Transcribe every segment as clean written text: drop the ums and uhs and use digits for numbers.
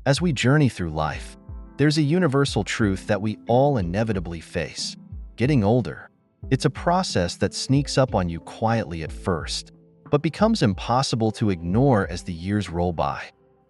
As we journey through life, there's a universal truth that we all inevitably face: getting older. It's a process that sneaks up on you quietly at first, but becomes impossible to ignore as the years roll by.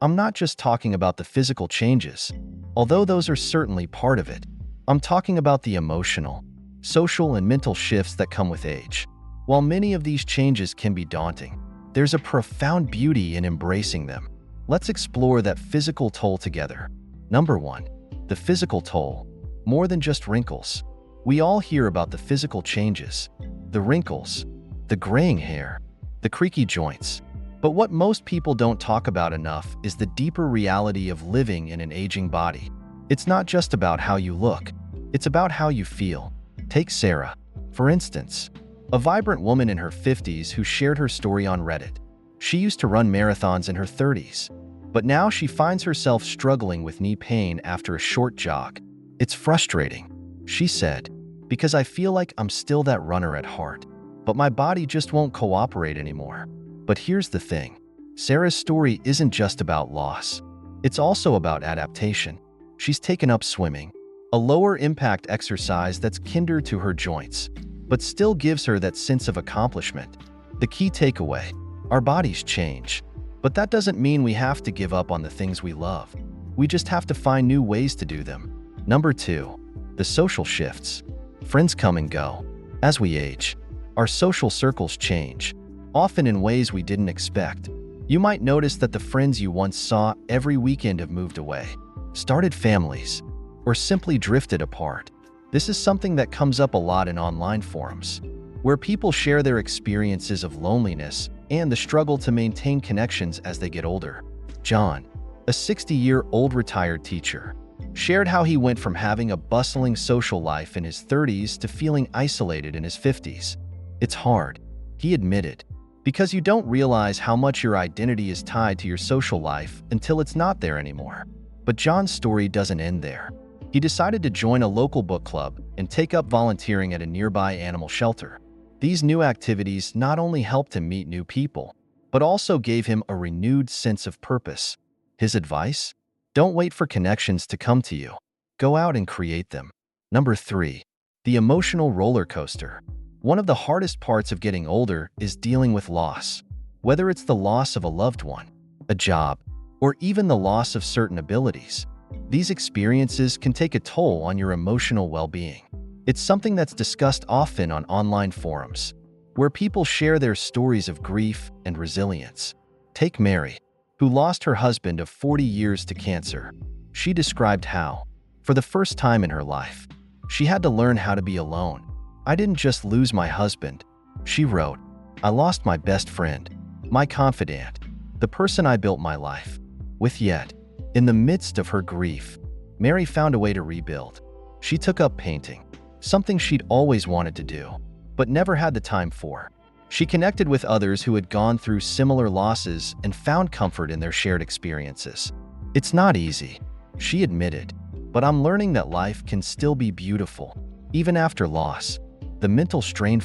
I'm not just talking about the physical changes, although those are certainly part of it. I'm talking about the emotional, social, and mental shifts that come with age. While many of these changes can be daunting, there's a profound beauty in embracing them. Let's explore that physical toll together. Number 1. The physical toll. More than just wrinkles. We all hear about the physical changes, the wrinkles, the graying hair, the creaky joints. But what most people don't talk about enough is the deeper reality of living in an aging body. It's not just about how you look, it's about how you feel. Take Sarah, for instance, a vibrant woman in her 50s who shared her story on Reddit. She used to run marathons in her 30s, but now she finds herself struggling with knee pain after a short jog. "It's frustrating," she said, "because I feel like I'm still that runner at heart, but my body just won't cooperate anymore." But here's the thing. Sarah's story isn't just about loss. It's also about adaptation. She's taken up swimming, a lower impact exercise that's kinder to her joints, but still gives her that sense of accomplishment. The key takeaway: our bodies change, but that doesn't mean we have to give up on the things we love. We just have to find new ways to do them. Number 2. The social shifts. Friends come and go. As we age, our social circles change, often in ways we didn't expect. You might notice that the friends you once saw every weekend have moved away, started families, or simply drifted apart. This is something that comes up a lot in online forums, where people share their experiences of loneliness and the struggle to maintain connections as they get older. John, a 60-year-old retired teacher, shared how he went from having a bustling social life in his 30s to feeling isolated in his 50s. "It's hard," he admitted, "because you don't realize how much your identity is tied to your social life until it's not there anymore." But John's story doesn't end there. He decided to join a local book club and take up volunteering at a nearby animal shelter. These new activities not only helped him meet new people, but also gave him a renewed sense of purpose. His advice? Don't wait for connections to come to you. Go out and create them. Number 3. The emotional roller coaster. One of the hardest parts of getting older is dealing with loss. Whether it's the loss of a loved one, a job, or even the loss of certain abilities, these experiences can take a toll on your emotional well-being. It's something that's discussed often on online forums, where people share their stories of grief and resilience. Take Mary, who lost her husband of 40 years to cancer. She described how, for the first time in her life, she had to learn how to be alone. "I didn't just lose my husband," she wrote. "I lost my best friend, my confidant, the person I built my life with." Yet, in the midst of her grief, Mary found a way to rebuild. She took up painting, something she'd always wanted to do, but never had the time for. She connected with others who had gone through similar losses and found comfort in their shared experiences. "It's not easy," she admitted, "but I'm learning that life can still be beautiful, even after loss." The mental strain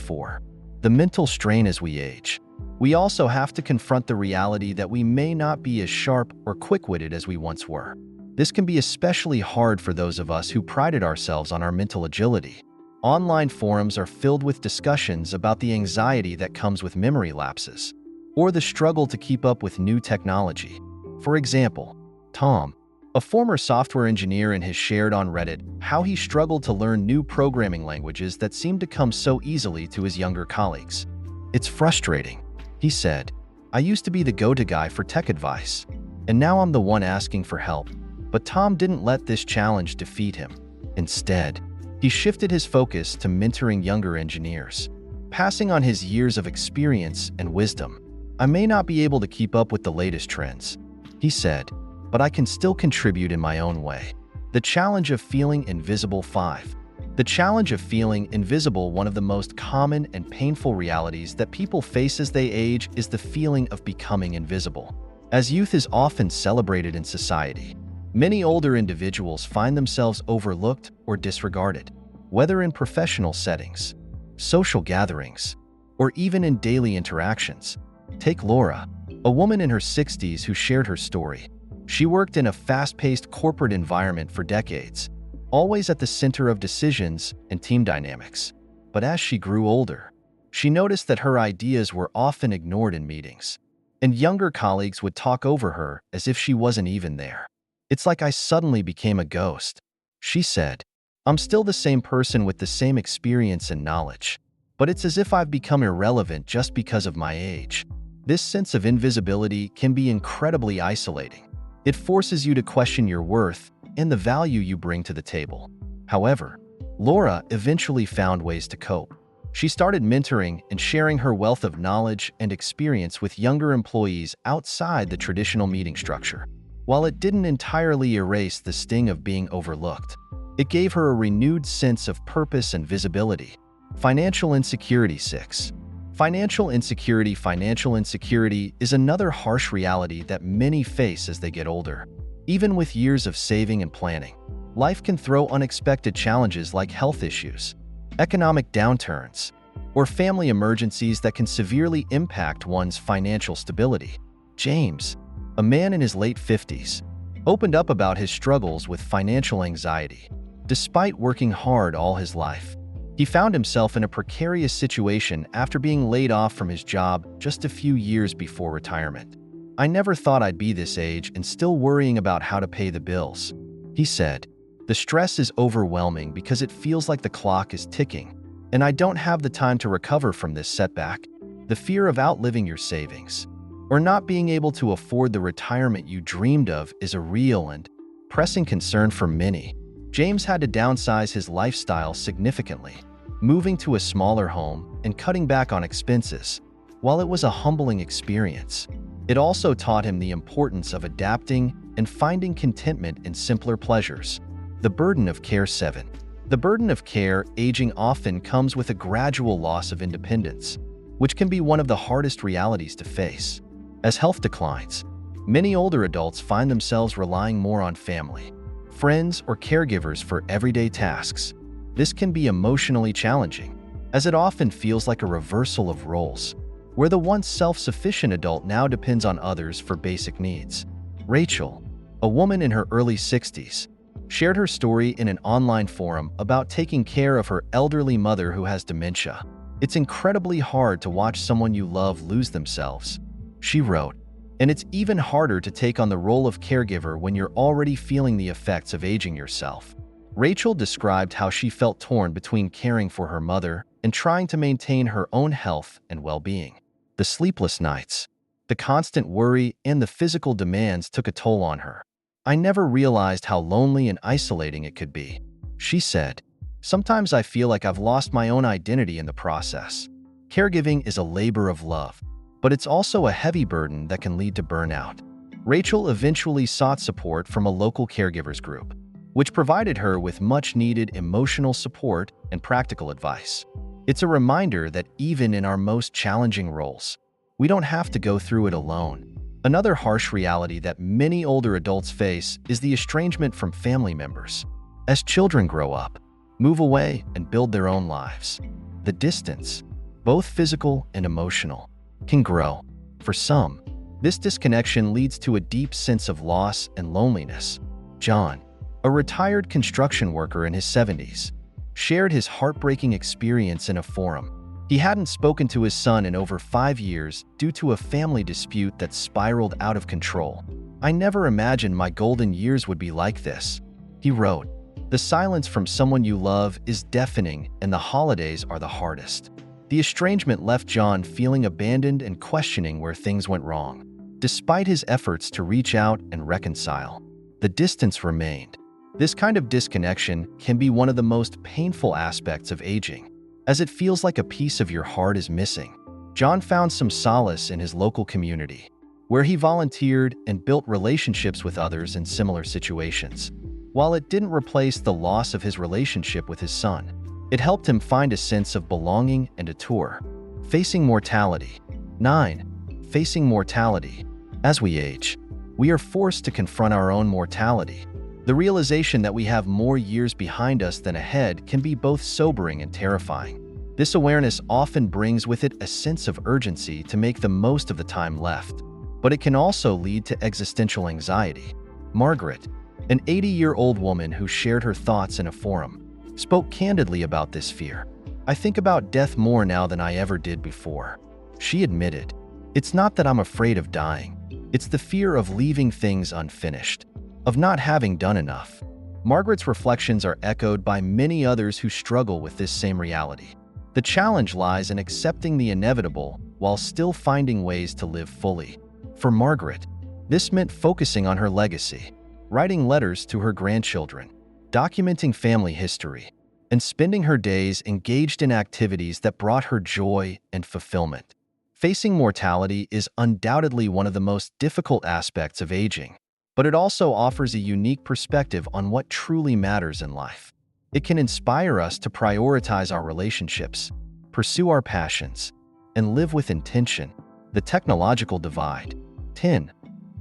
as we age. We also have to confront the reality that we may not be as sharp or quick-witted as we once were. This can be especially hard for those of us who prided ourselves on our mental agility. Online forums are filled with discussions about the anxiety that comes with memory lapses, or the struggle to keep up with new technology. For example, Tom, a former software engineer, has shared on Reddit how he struggled to learn new programming languages that seemed to come so easily to his younger colleagues. "It's frustrating," he said. "I used to be the go-to guy for tech advice, and now I'm the one asking for help." But Tom didn't let this challenge defeat him. Instead, he shifted his focus to mentoring younger engineers, passing on his years of experience and wisdom. "I may not be able to keep up with the latest trends," he said, "but I can still contribute in my own way." The challenge of feeling invisible. 5. The challenge of feeling invisible. One of the most common and painful realities that people face as they age is the feeling of becoming invisible. As youth is often celebrated in society, many older individuals find themselves overlooked or disregarded, whether in professional settings, social gatherings, or even in daily interactions. Take Laura, a woman in her 60s who shared her story. She worked in a fast-paced corporate environment for decades, always at the center of decisions and team dynamics. But as she grew older, she noticed that her ideas were often ignored in meetings, and younger colleagues would talk over her as if she wasn't even there. "It's like I suddenly became a ghost," she said. "I'm still the same person with the same experience and knowledge, but it's as if I've become irrelevant just because of my age." This sense of invisibility can be incredibly isolating. It forces you to question your worth and the value you bring to the table. However, Laura eventually found ways to cope. She started mentoring and sharing her wealth of knowledge and experience with younger employees outside the traditional meeting structure. While it didn't entirely erase the sting of being overlooked, it gave her a renewed sense of purpose and visibility. Financial insecurity 6. Financial insecurity. Financial insecurity is another harsh reality that many face as they get older. Even with years of saving and planning, life can throw unexpected challenges like health issues, economic downturns, or family emergencies that can severely impact one's financial stability. James, a man in his late 50s, opened up about his struggles with financial anxiety. Despite working hard all his life, he found himself in a precarious situation after being laid off from his job just a few years before retirement. "I never thought I'd be this age and still worrying about how to pay the bills," he said. "The stress is overwhelming because it feels like the clock is ticking, and I don't have the time to recover from this setback." The fear of outliving your savings or not being able to afford the retirement you dreamed of is a real and pressing concern for many. James had to downsize his lifestyle significantly, moving to a smaller home and cutting back on expenses. While it was a humbling experience, it also taught him the importance of adapting and finding contentment in simpler pleasures. The burden of care 7. The burden of care. Aging often comes with a gradual loss of independence, which can be one of the hardest realities to face. As health declines, many older adults find themselves relying more on family, friends, or caregivers for everyday tasks. This can be emotionally challenging, as it often feels like a reversal of roles, where the once self-sufficient adult now depends on others for basic needs. Rachel, a woman in her early 60s, shared her story in an online forum about taking care of her elderly mother who has dementia. "It's incredibly hard to watch someone you love lose themselves," she wrote, "and it's even harder to take on the role of caregiver when you're already feeling the effects of aging yourself." Rachel described how she felt torn between caring for her mother and trying to maintain her own health and well-being. The sleepless nights, the constant worry, and the physical demands took a toll on her. "I never realized how lonely and isolating it could be," she said. "Sometimes I feel like I've lost my own identity in the process." Caregiving is a labor of love, but it's also a heavy burden that can lead to burnout. Rachel eventually sought support from a local caregivers group, which provided her with much-needed emotional support and practical advice. It's a reminder that even in our most challenging roles, we don't have to go through it alone. Another harsh reality that many older adults face is the estrangement from family members. As children grow up, move away, and build their own lives, the distance, both physical and emotional, can grow. For some, this disconnection leads to a deep sense of loss and loneliness. John, a retired construction worker in his 70s, shared his heartbreaking experience in a forum. He hadn't spoken to his son in over 5 years due to a family dispute that spiraled out of control. "I never imagined my golden years would be like this," he wrote. "The silence from someone you love is deafening, and the holidays are the hardest." The estrangement left John feeling abandoned and questioning where things went wrong. Despite his efforts to reach out and reconcile, the distance remained. This kind of disconnection can be one of the most painful aspects of aging, as it feels like a piece of your heart is missing. John found some solace in his local community, where he volunteered and built relationships with others in similar situations. While it didn't replace the loss of his relationship with his son, it helped him find a sense of belonging and a tour. Facing mortality. 9. Facing mortality. As we age, we are forced to confront our own mortality. The realization that we have more years behind us than ahead can be both sobering and terrifying. This awareness often brings with it a sense of urgency to make the most of the time left, but it can also lead to existential anxiety. Margaret, an 80-year-old woman who shared her thoughts in a forum, spoke candidly about this fear. "I think about death more now than I ever did before." She admitted, "It's not that I'm afraid of dying. It's the fear of leaving things unfinished, of not having done enough." Margaret's reflections are echoed by many others who struggle with this same reality. The challenge lies in accepting the inevitable while still finding ways to live fully. For Margaret, this meant focusing on her legacy, writing letters to her grandchildren, documenting family history, and spending her days engaged in activities that brought her joy and fulfillment. Facing mortality is undoubtedly one of the most difficult aspects of aging, but it also offers a unique perspective on what truly matters in life. It can inspire us to prioritize our relationships, pursue our passions, and live with intention. The technological divide. 10.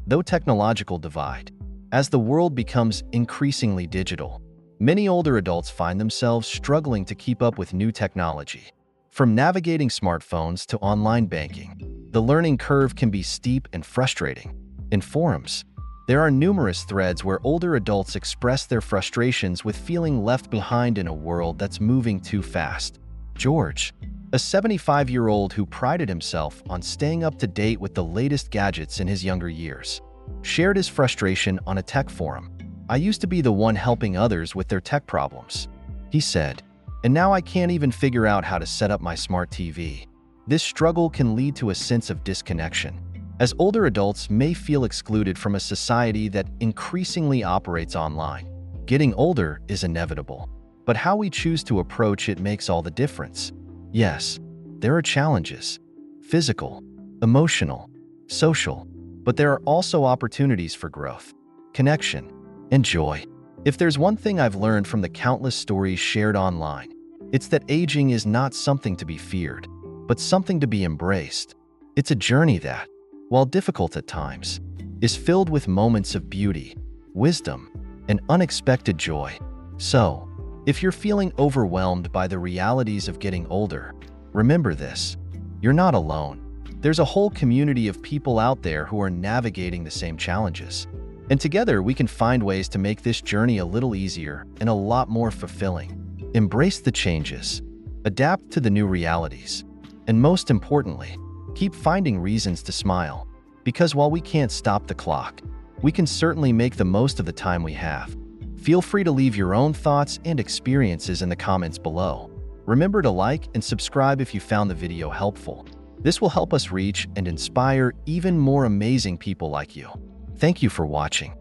The technological divide. As the world becomes increasingly digital, many older adults find themselves struggling to keep up with new technology. From navigating smartphones to online banking, the learning curve can be steep and frustrating. In forums, there are numerous threads where older adults express their frustrations with feeling left behind in a world that's moving too fast. George, a 75-year-old who prided himself on staying up to date with the latest gadgets in his younger years, shared his frustration on a tech forum. "I used to be the one helping others with their tech problems," he said, "and now I can't even figure out how to set up my smart TV." This struggle can lead to a sense of disconnection, as older adults may feel excluded from a society that increasingly operates online. Getting older is inevitable, but how we choose to approach it makes all the difference. Yes, there are challenges: physical, emotional, social, but there are also opportunities for growth, connection, and joy. If there's one thing I've learned from the countless stories shared online, it's that aging is not something to be feared, but something to be embraced. It's a journey that, while difficult at times, is filled with moments of beauty, wisdom, and unexpected joy. So, if you're feeling overwhelmed by the realities of getting older, remember this: you're not alone. There's a whole community of people out there who are navigating the same challenges. And together we can find ways to make this journey a little easier and a lot more fulfilling. Embrace the changes, adapt to the new realities, and most importantly, keep finding reasons to smile, because while we can't stop the clock, we can certainly make the most of the time we have. Feel free to leave your own thoughts and experiences in the comments below. Remember to like and subscribe if you found the video helpful. This will help us reach and inspire even more amazing people like you. Thank you for watching.